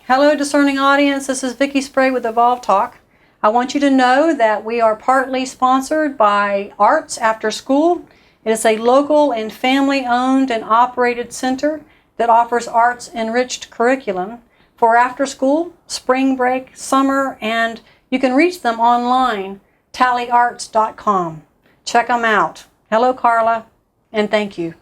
Hello, discerning audience. This is Vicki Spray with Evolve Talk. I want you to know that we are partly sponsored by Arts After School. It is a local and family-owned and operated center that offers arts-enriched curriculum for after school, spring break, summer, and you can reach them online, tallyarts.com. Check them out. Hello, Carla, and thank you.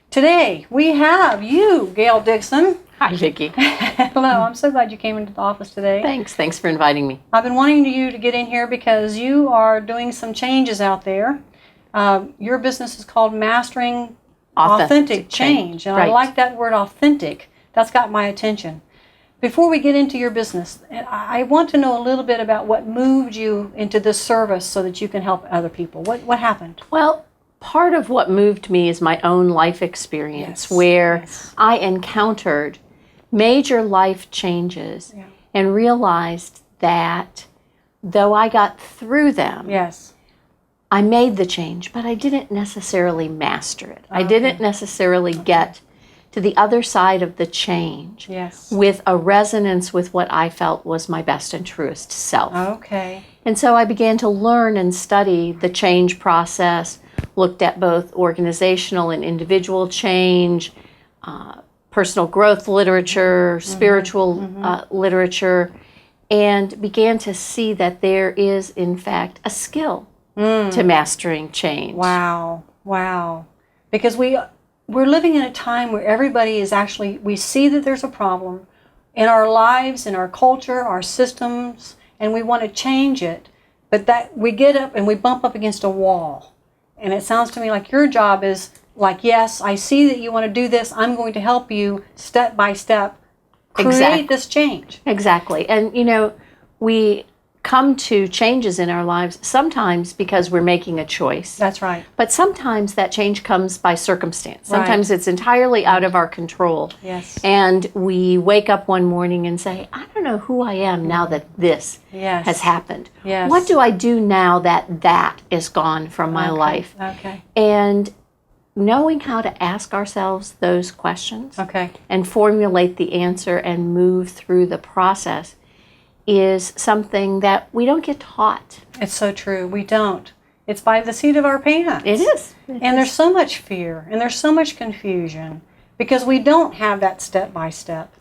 Today, we have you, Gail Dixon. Hi, Vicki. Hello, I'm so glad you came into the office today. Thanks for inviting me. I've been wanting you to get in here because you are doing some changes out there. Your business is called Mastering Authentic Change. And right. I like that word authentic. That's got my attention. Before we get into your business, I want to know a little bit about what moved you into this service so that you can help other people. What happened? Well, part of what moved me is my own life experience, where I encountered major life changes and realized that though I got through them, I made the change, but I didn't necessarily master it. I didn't necessarily get to the other side of the change with a resonance with what I felt was my best and truest self. And so I began to learn and study the change process, looked at both organizational and individual change, personal growth literature, spiritual literature, and began to see that there is, in fact, a skill to mastering change. Wow. Because we're living in a time where everybody is actually, we see that there's a problem in our lives, in our culture, our systems, and we want to change it, but that we get up and we bump up against a wall. And it sounds to me like your job is like, yes, I see that you want to do this. I'm going to help you step by step create this change. Exactly. And, you know, we come to changes in our lives sometimes because we're making a choice. That's right. But sometimes that change comes by circumstance. Sometimes it's entirely out of our control. And we wake up one morning and say, I don't know who I am now that this has happened. What do I do now that that is gone from my life? And knowing how to ask ourselves those questions and formulate the answer and move through the process is something that we don't get taught. It's so true. We don't. It's by the seat of our pants. It is. And there's so much fear and there's so much confusion because we don't have that step by step.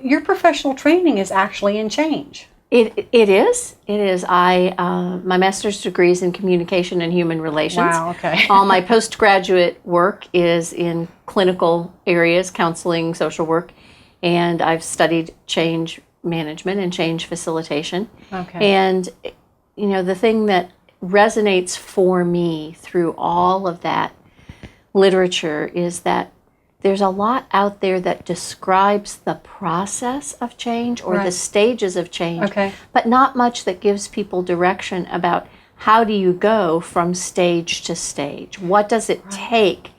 Your professional training is actually in change. It is. My master's degree is in communication and human relations. All my postgraduate work is in clinical areas, counseling, social work, and I've studied change management and change facilitation. And, you know, the thing that resonates for me through all of that literature is that there's a lot out there that describes the process of change or the stages of change, but not much that gives people direction about how do you go from stage to stage? What does it take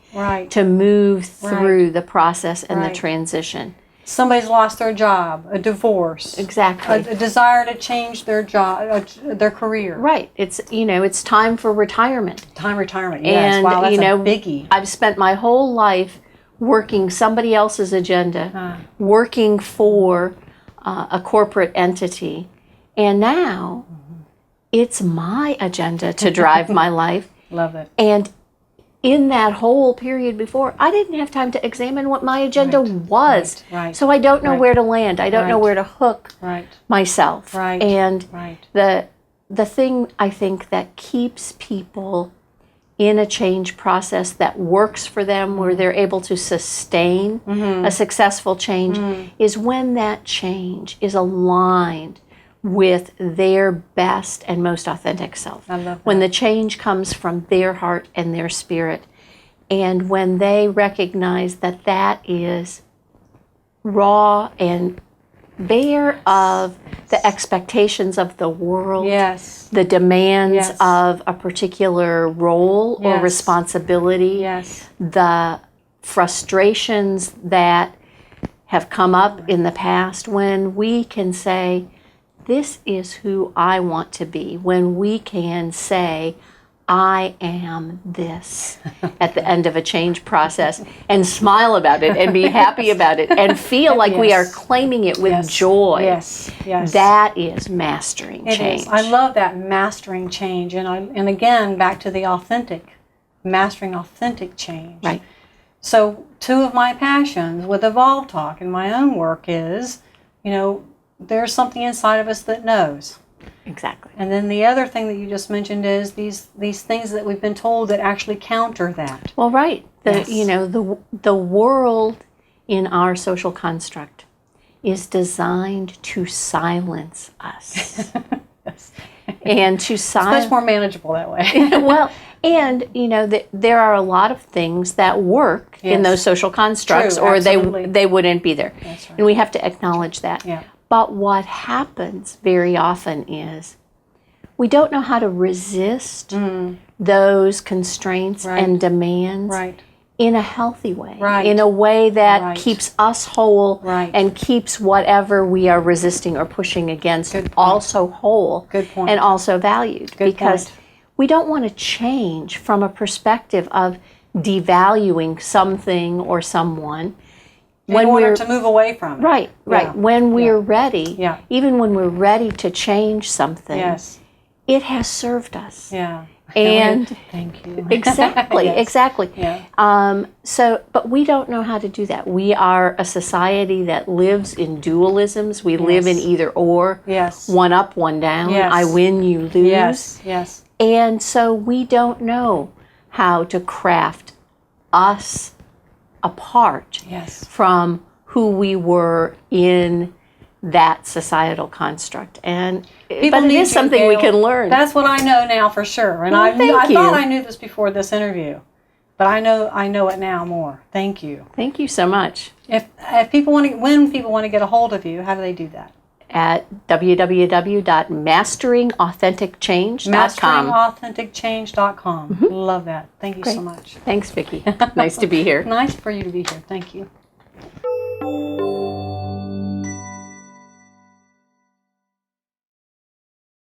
to move through the process and the transition? Somebody's lost their job, a divorce. A desire to change their job, their career. It's, you know, it's time for retirement. Yes. And, wow, that's you know, a biggie. I've spent my whole life working somebody else's agenda, working for a corporate entity, and now it's my agenda to drive my life. Love it. And in that whole period before, I didn't have time to examine what my agenda was. So I don't know where to land. I don't know where to hook myself. And the thing I think that keeps people in a change process that works for them, where they're able to sustain a successful change, is when that change is aligned with their best and most authentic self. I love that. When the change comes from their heart and their spirit, and when they recognize that that is raw and bare of the expectations of the world, the demands of a particular role or responsibility, the frustrations that have come up in the past, when we can say, this is who I want to be, when we can say, I am this at the end of a change process, and smile about it and be happy about it and feel like we are claiming it with joy. Yes, yes. That is mastering change. It is. I love that, mastering change. And again, back to the authentic, mastering authentic change. Right. So 2 of my passions with Evolve Talk and my own work is, there's something inside of us that knows. Exactly. And then the other thing that you just mentioned is these things that we've been told that actually counter that. Well, right. The world in our social construct is designed to silence us. Yes. And to silence. It's much more manageable that way. Well, and there are a lot of things that work in those social constructs, True, or absolutely. they wouldn't be there. That's right. And we have to acknowledge that. Yeah. But what happens very often is we don't know how to resist those constraints and demands in a healthy way, in a way that keeps us whole and keeps whatever we are resisting or pushing against also whole and also valued. Because we don't want to change from a perspective of devaluing something or someone. In order to move away from it. Right. Yeah. When we're ready, even when we're ready to change something, it has served us. Yeah. And thank you. Exactly. Yeah. But we don't know how to do that. We are a society that lives in dualisms. We live in either or. Yes. One up, one down. Yes. I win, you lose. Yes. And so we don't know how to craft us apart from who we were in that societal construct. And but it is something we can learn. That's what I know now for sure. And I thought I knew this before this interview, but I know it now more. Thank you. Thank you so much. If people want to, when people want to get a hold of you, how do they do that? At www.masteringauthenticchange.com. Masteringauthenticchange.com. Love that. Thank you so much. Thanks, Vicki. Nice to be here. Nice for you to be here. Thank you.